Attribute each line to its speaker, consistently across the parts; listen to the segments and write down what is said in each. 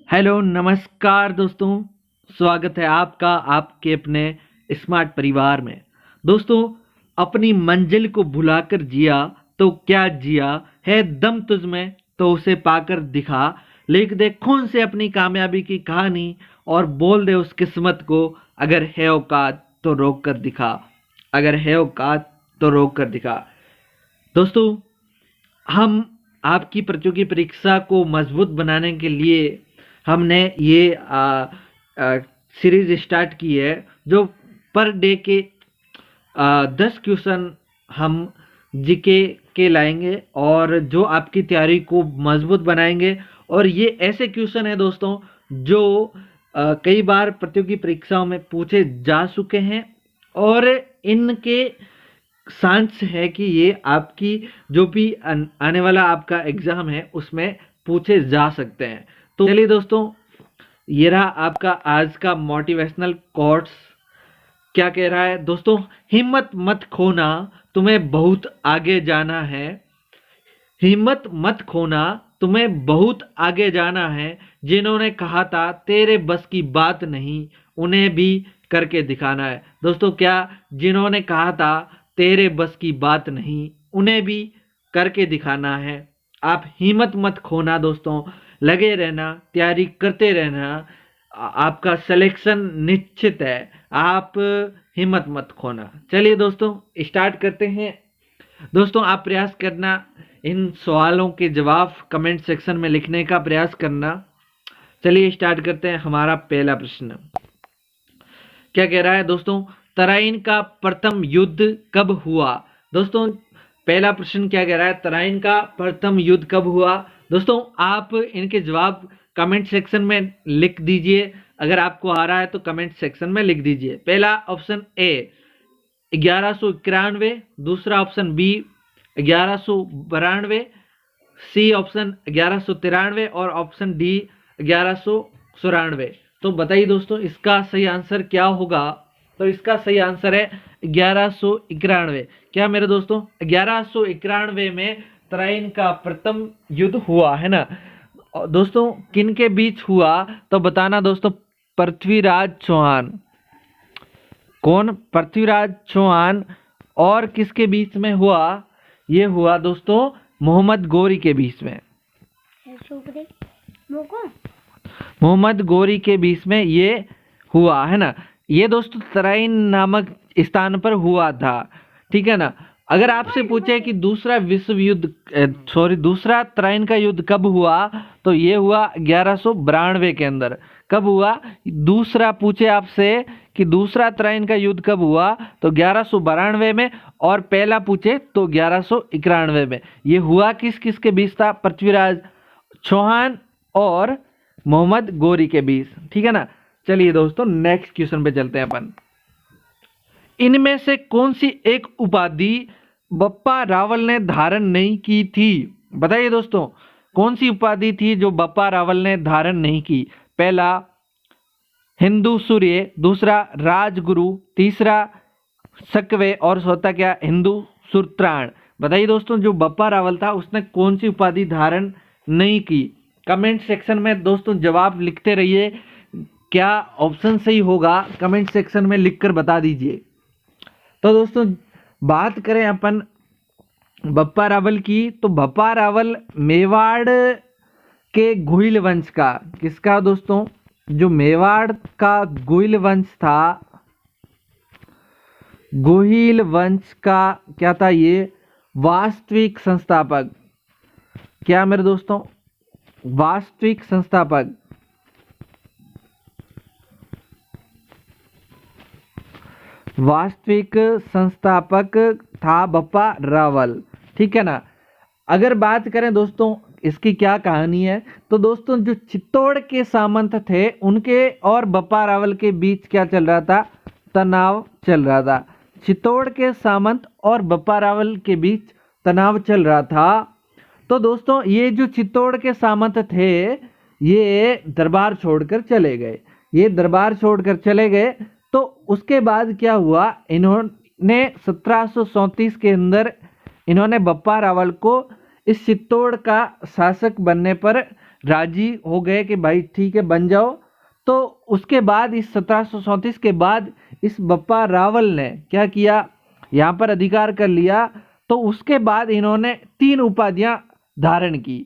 Speaker 1: Hello नमस्कार दोस्तों। स्वागत है आपका आपके अपने स्मार्ट परिवार में। दोस्तों, अपनी मंजिल को भुलाकर जिया तो क्या जिया है, दम तुझ में तो उसे पाकर दिखा। लिख दे खून से अपनी कामयाबी की कहानी और बोल दे उस किस्मत को, अगर है औकात तो रोक कर दिखा। अगर है औकात तो रोक कर दिखा। दोस्तों, हम आपकी प्रतियोगी परीक्षा को मजबूत बनाने के लिए हमने ये सीरीज स्टार्ट की है, जो पर डे के 10 क्वेश्चन हम जीके के लाएंगे और जो आपकी तैयारी को मजबूत बनाएंगे। और ये ऐसे क्वेश्चन है दोस्तों जो कई बार प्रतियोगी परीक्षाओं में पूछे जा चुके हैं और इनके चांस है कि ये आपकी जो भी आने वाला आपका एग्जाम है उसमें पूछे जा सकते हैं। तो चलिए दोस्तों, ये रहा आपका आज का मोटिवेशनल कोट्स। क्या कह रहा है दोस्तों? हिम्मत मत खोना, तुम्हें बहुत आगे जाना है। हिम्मत मत खोना, तुम्हें बहुत आगे जाना है। जिन्होंने कहा था तेरे बस की बात नहीं, उन्हें भी करके दिखाना है। दोस्तों, क्या जिन्होंने कहा था तेरे बस की बात नहीं, उन्हें भी करके दिखाना है। आप हिम्मत मत खोना दोस्तों, लगे रहना, तैयारी करते रहना। आपका सिलेक्शन निश्चित है। आप हिम्मत मत खोना। चलिए दोस्तों, स्टार्ट करते हैं। दोस्तों, आप प्रयास करना, इन सवालों के जवाब कमेंट सेक्शन में लिखने का प्रयास करना। चलिए स्टार्ट करते हैं। हमारा पहला प्रश्न क्या कह रहा है दोस्तों? तराइन का प्रथम युद्ध कब हुआ? दोस्तों, पहला प्रश्न क्या कह रहा है? तराइन का प्रथम युद्ध कब हुआ? दोस्तों, आप इनके जवाब कमेंट सेक्शन में लिख दीजिए। अगर आपको आ रहा है तो कमेंट सेक्शन में लिख दीजिए। पहला ऑप्शन ए 1191, दूसरा ऑप्शन बी 1192, सी ऑप्शन 1193 और ऑप्शन डी 1194। तो बताइए दोस्तों, इसका सही आंसर क्या होगा? तो इसका सही आंसर है 1191। क्या मेरे दोस्तों, 1191 में तराइन का प्रथम युद्ध हुआ है ना। दोस्तों, किन के बीच हुआ तो बताना दोस्तों। पृथ्वीराज चौहान। कौन? पृथ्वीराज चौहान। और किसके बीच में हुआ? ये हुआ दोस्तों मोहम्मद गौरी के बीच में। मोहम्मद गौरी के बीच में ये हुआ है ना। ये दोस्तों तराइन नामक स्थान पर हुआ था, ठीक है ना। अगर आपसे पूछे कि दूसरा विश्व युद्ध दूसरा तराइन का युद्ध कब हुआ, तो ये हुआ 1192 के अंदर। कब हुआ? दूसरा पूछे आपसे कि दूसरा तराइन का युद्ध कब हुआ, तो 1192 में। और पहला पूछे तो 1191 में। ये हुआ किस किस के बीच था? पृथ्वीराज चौहान और मोहम्मद गौरी के बीच, ठीक है ना। चलिए दोस्तों, नेक्स्ट क्वेश्चन पे चलते हैं अपन। इनमें से कौन सी एक उपाधि बप्पा रावल ने धारण नहीं की थी? बताइए दोस्तों, कौन सी उपाधि थी जो बप्पा रावल ने धारण नहीं की? पहला हिंदू सूर्य, दूसरा राजगुरु, तीसरा सकवे और चौथा क्या? हिंदू सुरत्राण। बताइए दोस्तों, जो बप्पा रावल था उसने कौन सी उपाधि धारण नहीं की? कमेंट सेक्शन में दोस्तों जवाब लिखते रहिए। क्या ऑप्शन सही होगा कमेंट सेक्शन में लिखकर बता दीजिए। तो दोस्तों, बात करें अपन बप्पा रावल की, तो बप्पा रावल मेवाड़ के गोहिल वंश का। किसका दोस्तों? जो मेवाड़ का गोहिल वंश था, गोहिल वंश का क्या था? ये वास्तविक संस्थापक। क्या मेरे दोस्तों? वास्तविक संस्थापक। वास्तविक संस्थापक था बप्पा रावल, ठीक है ना। अगर बात करें दोस्तों इसकी क्या कहानी है, तो दोस्तों जो चित्तौड़ के सामंत थे उनके और बप्पा रावल के बीच क्या चल रहा था? तनाव चल रहा था। चित्तौड़ के सामंत और बप्पा रावल के बीच तनाव चल रहा था। तो दोस्तों, ये जो चित्तौड़ के सामंत थे ये दरबार छोड़कर चले गए। ये दरबार छोड़कर चले गए। तो उसके बाद क्या हुआ? इन्होंने 1734 के अंदर इन्होंने बप्पा रावल को इस चित्तौड़ का शासक बनने पर राजी हो गए कि भाई ठीक है बन जाओ। तो उसके बाद इस 1734 के बाद इस बप्पा रावल ने क्या किया, यहाँ पर अधिकार कर लिया। तो उसके बाद इन्होंने 3 उपाधियां धारण की।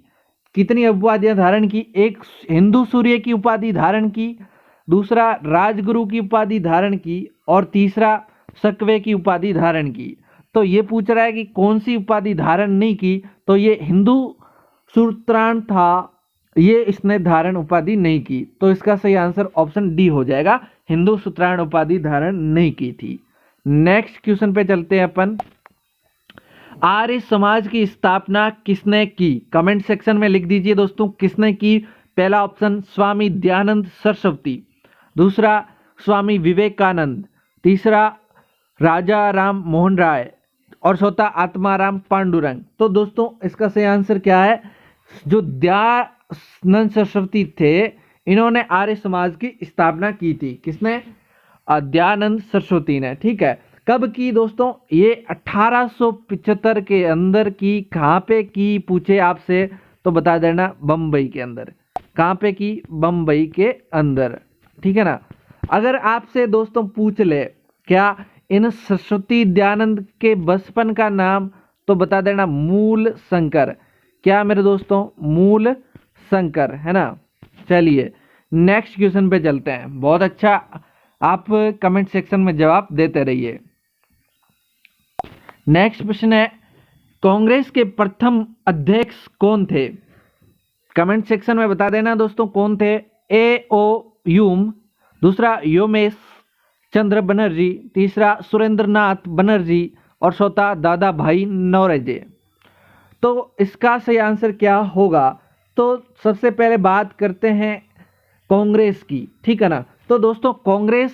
Speaker 1: कितनी उपाधियां धारण की? एक हिंदू सूर्य की उपाधि धारण की, दूसरा राजगुरु की उपाधि धारण की, और तीसरा सकवे की उपाधि धारण की। तो ये पूछ रहा है कि कौन सी उपाधि धारण नहीं की, तो ये हिंदू सूत्राण था, ये इसने धारण उपाधि नहीं की। तो इसका सही आंसर ऑप्शन डी हो जाएगा, हिंदू सूत्राण उपाधि धारण नहीं की थी। नेक्स्ट क्वेश्चन पे चलते हैं अपन। आर्य समाज की स्थापना किसने की? कमेंट सेक्शन में लिख दीजिए दोस्तों, किसने की। पहला ऑप्शन स्वामी दयानंद सरस्वती, दूसरा स्वामी विवेकानंद, तीसरा राजा राम मोहन राय, और चौथा आत्माराम पांडुरंग। तो दोस्तों इसका सही आंसर क्या है? जो दयानंद सरस्वती थे, इन्होंने आर्य समाज की स्थापना की थी। किसने? दयानंद सरस्वती ने। ठीक है, कब की दोस्तों? ये 1875 के अंदर की। कहाँ पे की पूछे आपसे तो बता देना, बम्बई के अंदर। कहाँ पे की? बम्बई के अंदर। ठीक है ना। अगर आपसे दोस्तों पूछ ले क्या इन सरस्वती दयानंद के बचपन का नाम, तो बता देना मूल शंकर। क्या मेरे दोस्तों? मूल शंकर, है ना। चलिए नेक्स्ट क्वेश्चन पे चलते हैं। बहुत अच्छा, आप कमेंट सेक्शन में जवाब देते रहिए। नेक्स्ट प्रश्न है, कांग्रेस के प्रथम अध्यक्ष कौन थे? कमेंट सेक्शन में बता देना दोस्तों कौन थे। ए ओ ह्यूम, दूसरा योमेश चंद्र बनर्जी, तीसरा सुरेंद्रनाथ बनर्जी, और चौथा दादा भाई नौरोजी। तो इसका सही आंसर क्या होगा? तो सबसे पहले बात करते हैं कांग्रेस की। ठीक है ना। तो दोस्तों कांग्रेस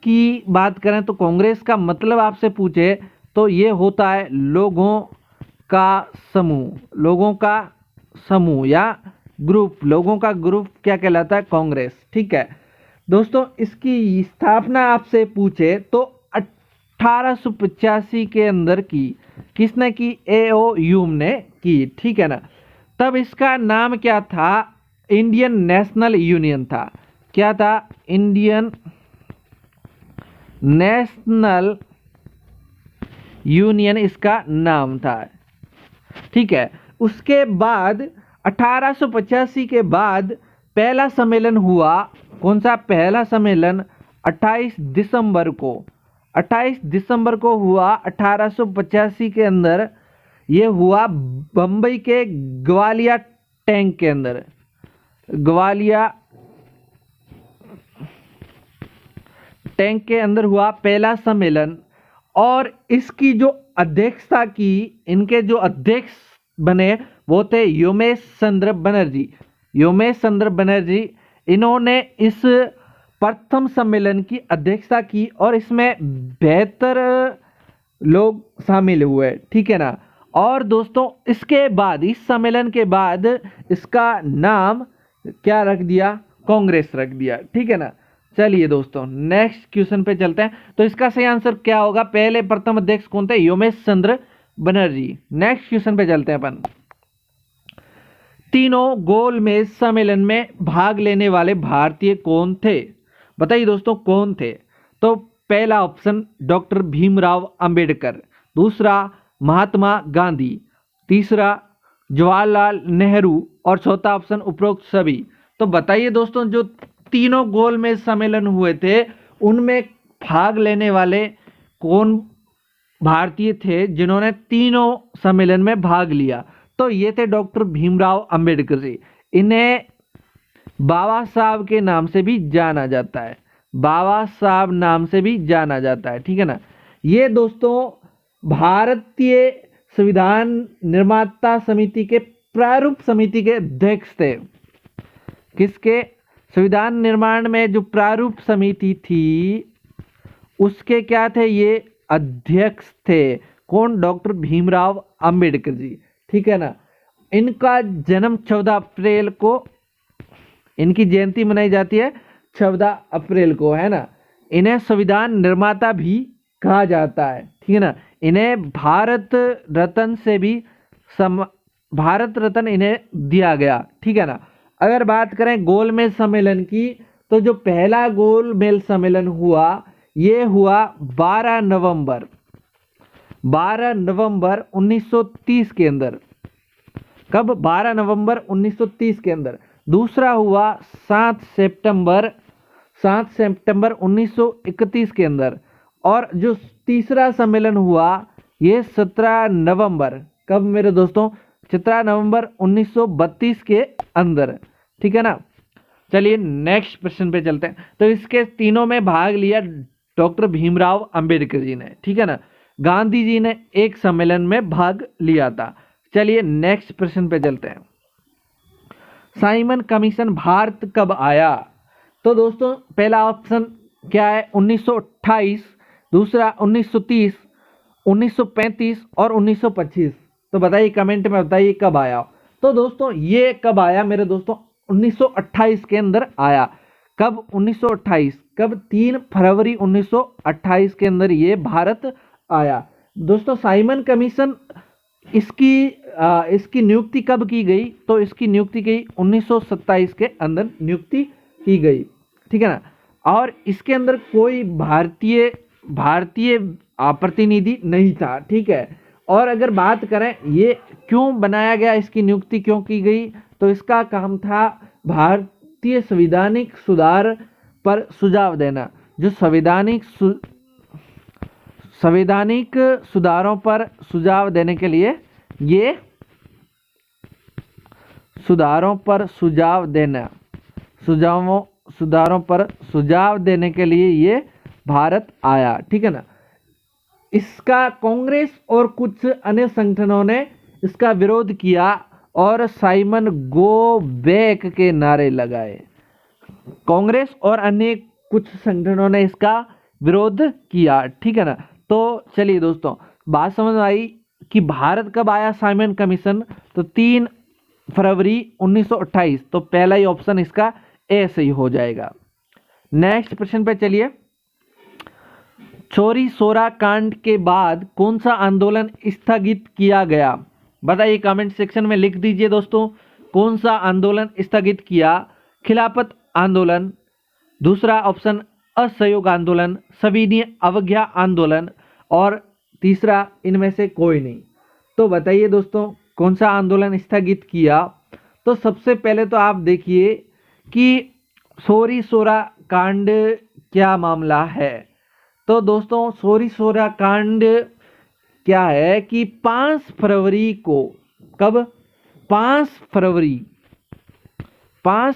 Speaker 1: की बात करें तो कांग्रेस का मतलब आपसे पूछे तो ये होता है लोगों का समूह। लोगों का समूह या ग्रुप, लोगों का ग्रुप क्या कहलाता है? कांग्रेस। ठीक है दोस्तों, इसकी स्थापना आपसे पूछे तो 1885 के अंदर की। किसने की? ए ओ ह्यूम ने की। ठीक है ना। तब इसका नाम क्या था? इंडियन नेशनल यूनियन था। क्या था? इंडियन नेशनल यूनियन इसका नाम था। ठीक है, उसके बाद 1885 के बाद पहला सम्मेलन हुआ। कौन सा पहला सम्मेलन? 28 दिसंबर को। 28 दिसंबर को हुआ 1885 के अंदर। ये हुआ बम्बई के ग्वालिया टैंक के अंदर। ग्वालिया टैंक के अंदर हुआ पहला सम्मेलन। और इसकी जो अध्यक्षता की, इनके जो अध्यक्ष बने वो थे योमेश चंद्र बनर्जी। योमेश चंद्र बनर्जी, इन्होंने इस प्रथम सम्मेलन की अध्यक्षता की और इसमें 72 लोग शामिल हुए। ठीक है ना। और दोस्तों इसके बाद, इस सम्मेलन के बाद इसका नाम क्या रख दिया? कांग्रेस रख दिया। ठीक है ना। चलिए दोस्तों नेक्स्ट क्वेश्चन पे चलते हैं। तो इसका सही आंसर क्या होगा? पहले प्रथम अध्यक्ष कौन थे? योमेश चंद्र बनर्जी। नेक्स्ट क्वेश्चन पे चलते हैं अपन। तीनों गोलमेज सम्मेलन में भाग लेने वाले भारतीय कौन थे? बताइए दोस्तों कौन थे? तो पहला ऑप्शन डॉक्टर भीमराव अंबेडकर, दूसरा महात्मा गांधी, तीसरा जवाहरलाल नेहरू, और चौथा ऑप्शन उपरोक्त सभी। तो बताइए दोस्तों, जो तीनों गोलमेज सम्मेलन हुए थे उनमें भाग लेने वाले कौन भारतीय थे जिन्होंने तीनों सम्मेलन में भाग लिया? तो ये थे डॉक्टर भीमराव अंबेडकर जी। इन्हें बाबा साहब के नाम से भी जाना जाता है। बाबा साहब नाम से भी जाना जाता है। ठीक है ना। ये दोस्तों भारतीय संविधान निर्माता समिति के प्रारूप समिति के अध्यक्ष थे। किसके? संविधान निर्माण में जो प्रारूप समिति थी उसके क्या थे? ये अध्यक्ष थे। कौन? डॉक्टर भीमराव अंबेडकर जी। ठीक है ना। इनका जन्म 14 अप्रैल को, इनकी जयंती मनाई जाती है 14 अप्रैल को, है ना। इन्हें संविधान निर्माता भी कहा जाता है। ठीक है ना। इन्हें भारत रत्न से भी भारत रत्न इन्हें दिया गया। ठीक है ना। अगर बात करें गोलमेज सम्मेलन की, तो जो पहला गोलमेज सम्मेलन हुआ ये हुआ 12 नवंबर 1930 के अंदर। कब? 12 नवंबर 1930 के अंदर। दूसरा हुआ 7 सितंबर 1931 के अंदर। और जो तीसरा सम्मेलन हुआ ये 17 नवंबर, कब मेरे दोस्तों? 17 नवंबर 1932 के अंदर। ठीक है ना। चलिए नेक्स्ट प्रश्न पे चलते हैं। तो इसके तीनों में भाग लिया डॉक्टर भीमराव अंबेडकर जी ने। ठीक है ना। गांधी जी ने एक सम्मेलन में भाग लिया था। चलिए नेक्स्ट प्रश्न पे चलते हैं। साइमन कमीशन भारत कब आया? तो दोस्तों पहला ऑप्शन क्या है? 1928, दूसरा 1930, 1935 और 1925। तो बताइए, कमेंट में बताइए कब आया। तो दोस्तों ये कब आया मेरे दोस्तों? 1928 के अंदर आया। कब? 1928। कब? 3 फरवरी 1928 के अंदर ये भारत आया। दोस्तों साइमन कमीशन इसकी नियुक्ति कब की गई? तो इसकी नियुक्ति की 1927 के अंदर नियुक्ति की गई। ठीक है ना। और इसके अंदर कोई भारतीय प्रतिनिधि नहीं था। ठीक है। और अगर बात करें ये क्यों बनाया गया, इसकी नियुक्ति क्यों की गई, तो इसका काम था भारतीय संवैधानिक सुधार पर सुझाव देना। जो संवैधानिक सुधारों पर सुझाव देने के लिए ये सुधारों पर सुझाव देने के लिए ये भारत आया। ठीक है ना। इसका कांग्रेस और कुछ अन्य संगठनों ने इसका विरोध किया और साइमन गो बैक के नारे लगाए। कांग्रेस और अन्य कुछ संगठनों ने इसका विरोध किया। ठीक है ना। तो चलिए दोस्तों बात समझ आई कि भारत कब आया साइमन कमीशन? तो 3 फरवरी 1928। तो पहला ही ऑप्शन इसका ए सही हो जाएगा। नेक्स्ट प्रश्न पे चलिए। चौरी चौरा कांड के बाद कौन सा आंदोलन स्थगित किया गया? बताइए, कमेंट सेक्शन में लिख दीजिए दोस्तों, कौन सा आंदोलन स्थगित किया? खिलाफत आंदोलन, दूसरा ऑप्शन असहयोग आंदोलन, सविनय अवज्ञा आंदोलन, और तीसरा इनमें से कोई नहीं। तो बताइए दोस्तों कौन सा आंदोलन स्थगित किया? तो सबसे पहले तो आप देखिए कि चौरी चौरा कांड क्या मामला है। तो दोस्तों चौरी चौरा कांड क्या है कि 5 फरवरी को, कब? 5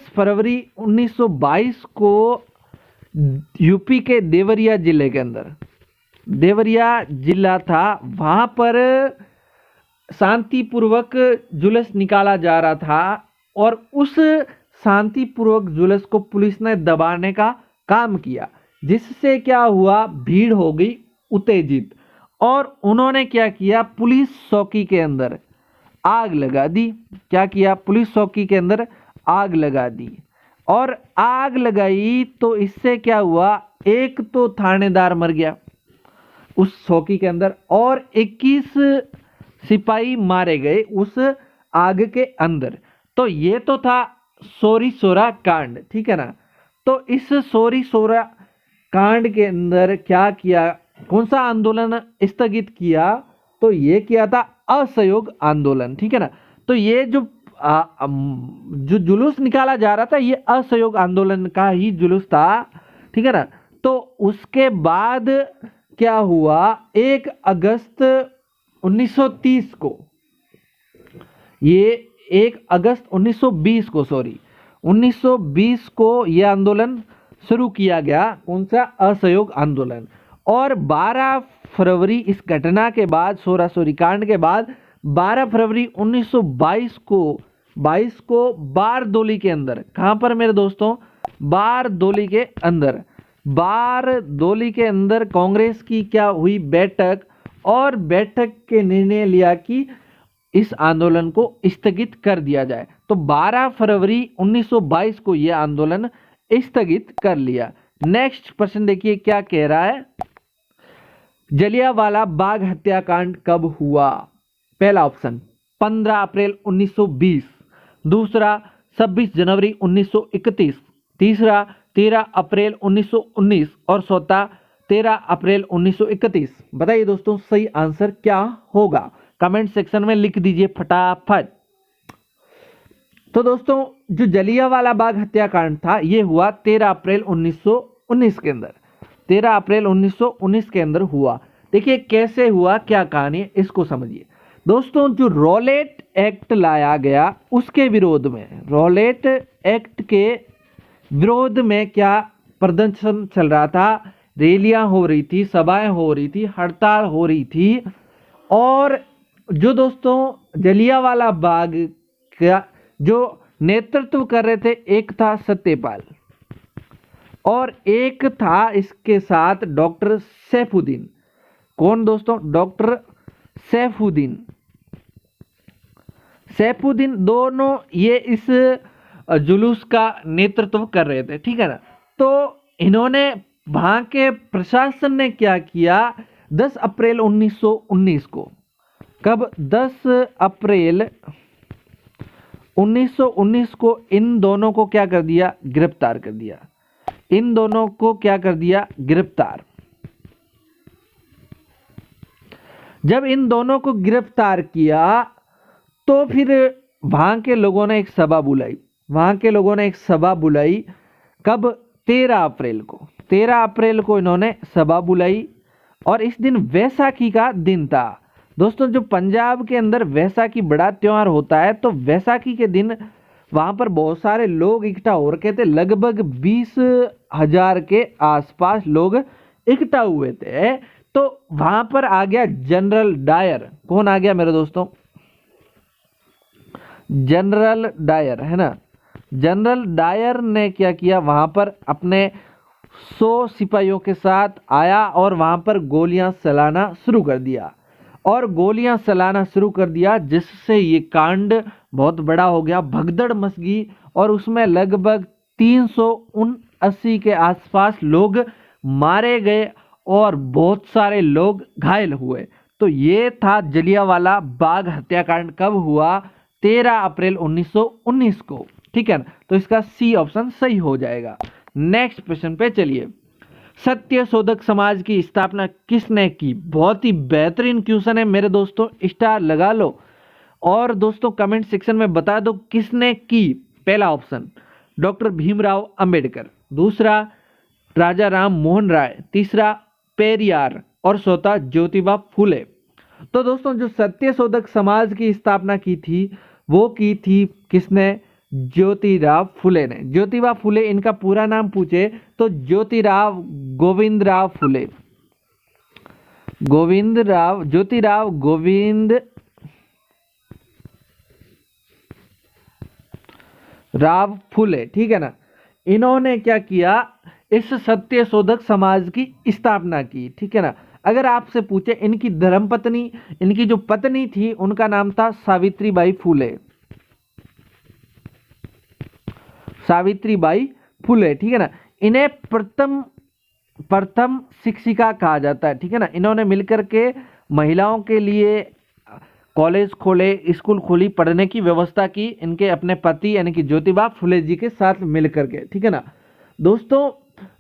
Speaker 1: फरवरी 1922 को यूपी के देवरिया जिले के अंदर, देवरिया जिला था, वहां पर शांतिपूर्वक जुलूस निकाला जा रहा था और उस शांतिपूर्वक जुलूस को पुलिस ने दबाने का काम किया, जिससे क्या हुआ? भीड़ हो गई उत्तेजित और उन्होंने क्या किया? पुलिस चौकी के अंदर आग लगा दी। क्या किया? पुलिस चौकी के अंदर आग लगा दी। और आग लगाई तो इससे क्या हुआ? एक तो थानेदार मर गया उस चौकी के अंदर और 21 सिपाही मारे गए उस आग के अंदर। तो ये तो था चौरी चौरा कांड। ठीक है ना। तो इस चौरी चौरा कांड के अंदर क्या किया? कौन सा आंदोलन स्थगित किया? तो ये किया था असहयोग आंदोलन। ठीक है ना। तो ये जो जुलूस निकाला जा रहा था ये असहयोग आंदोलन का ही जुलूस था। ठीक है ना। तो उसके बाद क्या हुआ? 1 अगस्त 1930 को, ये 1 अगस्त 1920 को यह आंदोलन शुरू किया गया। कौन सा? असहयोग आंदोलन। और 12 फरवरी इस घटना के बाद, चौरा चौरी कांड के बाद 12 फरवरी 1922 को बारदोली के अंदर, कहां पर मेरे दोस्तों? बारदोली के अंदर कांग्रेस की क्या हुई? बैठक, और बैठक के निर्णय लिया कि इस आंदोलन को स्थगित कर दिया जाए। तो 12 फरवरी 1922 को यह आंदोलन स्थगित कर लिया। नेक्स्ट प्रश्न देखिए क्या कह रहा है। जलियांवाला बाग हत्याकांड कब हुआ? पहला ऑप्शन 15 अप्रैल 1920, दूसरा 26 जनवरी 1931, तीसरा 13 अप्रैल 1919 और चौथा 13 अप्रैल 1931। बताइए दोस्तों सही आंसर क्या होगा, कमेंट सेक्शन में लिख दीजिए फटाफट। तो दोस्तों जो जलियांवाला बाग हत्याकांड था ये हुआ 13 अप्रैल 1919 के अंदर, 13 अप्रैल 1919 के अंदर हुआ। देखिए कैसे हुआ, क्या कहानी है, इसको समझिए दोस्तों। जो रॉलेट एक्ट लाया गया उसके विरोध में, रॉलेट एक्ट के विरोध में क्या प्रदर्शन चल रहा था, रैलियां हो रही थी, सभाएं हो रही थी, हड़ताल हो रही थी। और जो दोस्तों जलियांवाला बाग का जो नेतृत्व कर रहे थे, एक था सत्यपाल और एक था इसके साथ डॉक्टर सैफुद्दीन। कौन दोस्तों, डॉक्टर सैफुद्दीन। सैफुद्दीन दोनों ये इस जुलूस का नेतृत्व कर रहे थे, ठीक है ना। तो इन्होंने वहां के प्रशासन ने क्या किया, 10 अप्रैल 1919 को, कब 10 अप्रैल 1919 को इन दोनों को क्या कर दिया, गिरफ्तार कर दिया। इन दोनों को क्या कर दिया, गिरफ्तार। जब इन दोनों को गिरफ्तार किया तो फिर वहां के लोगों ने एक सभा बुलाई, वहां के लोगों ने एक सभा बुलाई कब, 13 अप्रैल को, 13 अप्रैल को इन्होंने सभा बुलाई। और इस दिन वैसाखी का दिन था दोस्तों। जो पंजाब के अंदर वैसाखी बड़ा त्योहार होता है, तो वैसाखी के दिन वहां पर बहुत सारे लोग इकट्ठा हो रखे थे, लगभग 20,000 के आसपास लोग इकट्ठा हुए थे। तो वहां पर आ गया जनरल डायर। कौन आ गया मेरे दोस्तों, जनरल डायर, है ना। जनरल डायर ने क्या किया, वहां पर अपने 100 सिपाहियों के साथ आया और वहां पर गोलियां चलाना शुरू कर दिया, और गोलियां चलाना शुरू कर दिया, जिससे ये कांड बहुत बड़ा हो गया, भगदड़ मच गई और उसमें लगभग 379 के आसपास लोग मारे गए और बहुत सारे लोग घायल हुए। तो ये था जलियांवाला बाग हत्याकांड। कब हुआ, 13 अप्रैल 1919 को, ठीक है ना। तो इसका सी ऑप्शन सही हो जाएगा। नेक्स्ट प्रश्न पे चलिए। सत्य शोधक समाज की स्थापना किसने की, बहुत ही बेहतरीन क्वेश्चन है मेरे दोस्तों, स्टार लगा लो और दोस्तों कमेंट सेक्शन में बता दो किसने की। पहला ऑप्शन डॉक्टर भीमराव अंबेडकर, दूसरा राजा राम मोहन राय, तीसरा पेरियार और चौथा ज्योतिबा फुले। तो दोस्तों जो सत्य शोधक समाज की स्थापना की थी वो की थी किसने, ज्योतिराव फुले ने। ज्योतिबा फुले, इनका पूरा नाम पूछे तो ज्योतिराव गोविंदराव फुले, ज्योतिराव गोविंद राव फुले, ठीक है ना। इन्होंने क्या किया, इस सत्य शोधक समाज की स्थापना की, ठीक है ना। अगर आपसे पूछे इनकी धर्मपत्नी, इनकी जो पत्नी थी उनका नाम था सावित्रीबाई फुले, सावित्रीबाई फुले, ठीक है ना। इन्हें प्रथम शिक्षिका कहा जाता है, ठीक है ना। इन्होंने मिलकर के महिलाओं के लिए कॉलेज खोले, स्कूल खोली, पढ़ने की व्यवस्था की, इनके अपने पति यानी कि ज्योतिबा फुले जी के साथ मिलकर के, ठीक है ना। दोस्तों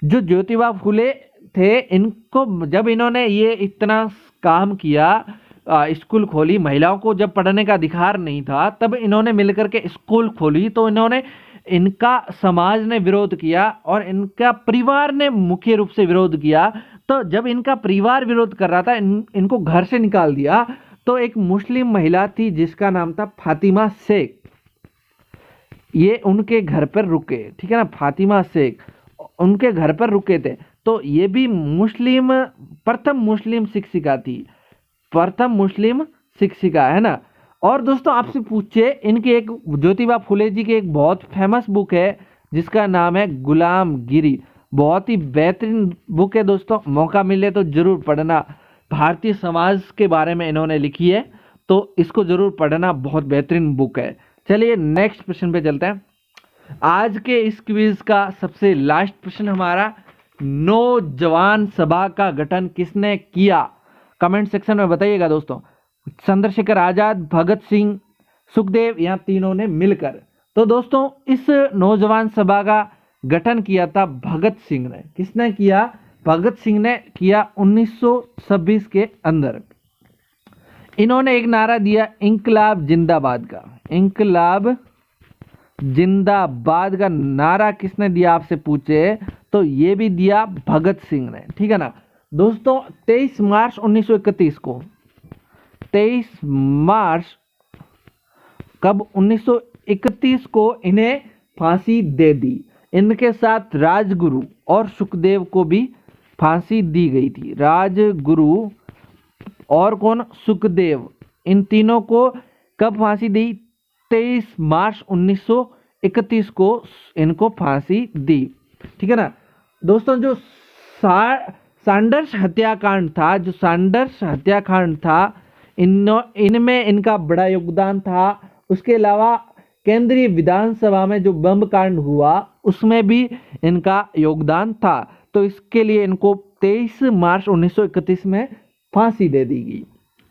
Speaker 1: जो ज्योतिबा फुले थे, इनको जब इन्होंने ये इतना काम किया, स्कूल खोली, महिलाओं को जब पढ़ने का अधिकार नहीं था तब इन्होंने मिलकर के स्कूल खोली। तो इन्होंने, इनका समाज ने विरोध किया और इनका परिवार ने मुख्य रूप से विरोध किया। तो जब इनका परिवार विरोध कर रहा था, इनको घर से निकाल दिया। तो एक मुस्लिम महिला थी जिसका नाम था फातिमा शेख, ये उनके घर पर रुके, ठीक है ना। फातिमा शेख उनके घर पर रुके थे। तो ये भी प्रथम मुस्लिम शिक्षिका थी, प्रथम मुस्लिम शिक्षिका, है ना। और दोस्तों आपसे पूछे, इनकी एक, ज्योतिबा फुले जी की एक बहुत फेमस बुक है जिसका नाम है गुलामगिरी। बहुत ही बेहतरीन बुक है दोस्तों, मौका मिले तो जरूर पढ़ना। भारतीय समाज के बारे में इन्होंने लिखी है, तो इसको जरूर पढ़ना, बहुत बेहतरीन बुक है। चलिए नेक्स्ट प्रश्न पे चलते हैं। आज के इस क्विज का सबसे लास्ट प्रश्न हमारा, नौजवान सभा का गठन किसने किया, कमेंट सेक्शन में बताइएगा दोस्तों। चंद्रशेखर आजाद, भगत सिंह, सुखदेव, या तीनों ने मिलकर। तो दोस्तों इस नौजवान सभा का गठन किया था भगत सिंह ने। किसने किया? भगत सिंह ने किया 1926 के अंदर। इन्होंने एक नारा दिया इंकलाब जिंदाबाद का। इंकलाब जिंदाबाद का नारा किसने दिया आपसे पूछे तो ये भी दिया भगत सिंह ने, ठीक है ना दोस्तों। 23 मार्च 1931 को, 23 मार्च कब 1931 को इन्हें फांसी दे दी। इनके साथ राजगुरु और सुखदेव को भी फांसी दी गई थी। राजगुरु और कौन? सुखदेव। इन तीनों को कब फांसी दी? 23 मार्च 1931 को इनको फांसी दी, ठीक है ना दोस्तों। जो सैंडर्स हत्याकांड था, जो सैंडर्स हत्याकांड था, इनमें इनका बड़ा योगदान था। उसके अलावा केंद्रीय विधानसभा में जो बम कांड हुआ उसमें भी इनका योगदान था। तो इसके लिए इनको 23 मार्च 1931 में फांसी दे दी गई,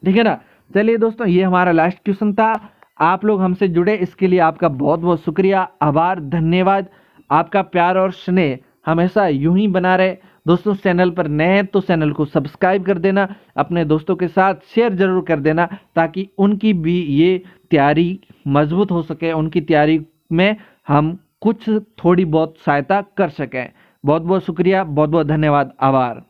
Speaker 1: ठीक है ना। चलिए दोस्तों, ये हमारा लास्ट क्वेश्चन था। आप लोग हमसे जुड़े इसके लिए आपका बहुत बहुत शुक्रिया, आभार, धन्यवाद। आपका प्यार और स्नेह हमेशा यूं ही बना रहे। दोस्तों चैनल पर नए हैं तो चैनल को सब्सक्राइब कर देना, अपने दोस्तों के साथ शेयर जरूर कर देना ताकि उनकी भी ये तैयारी मजबूत हो सके, उनकी तैयारी में हम कुछ थोड़ी बहुत सहायता कर सकें। बहुत बहुत शुक्रिया, बहुत बहुत धन्यवाद, आभार।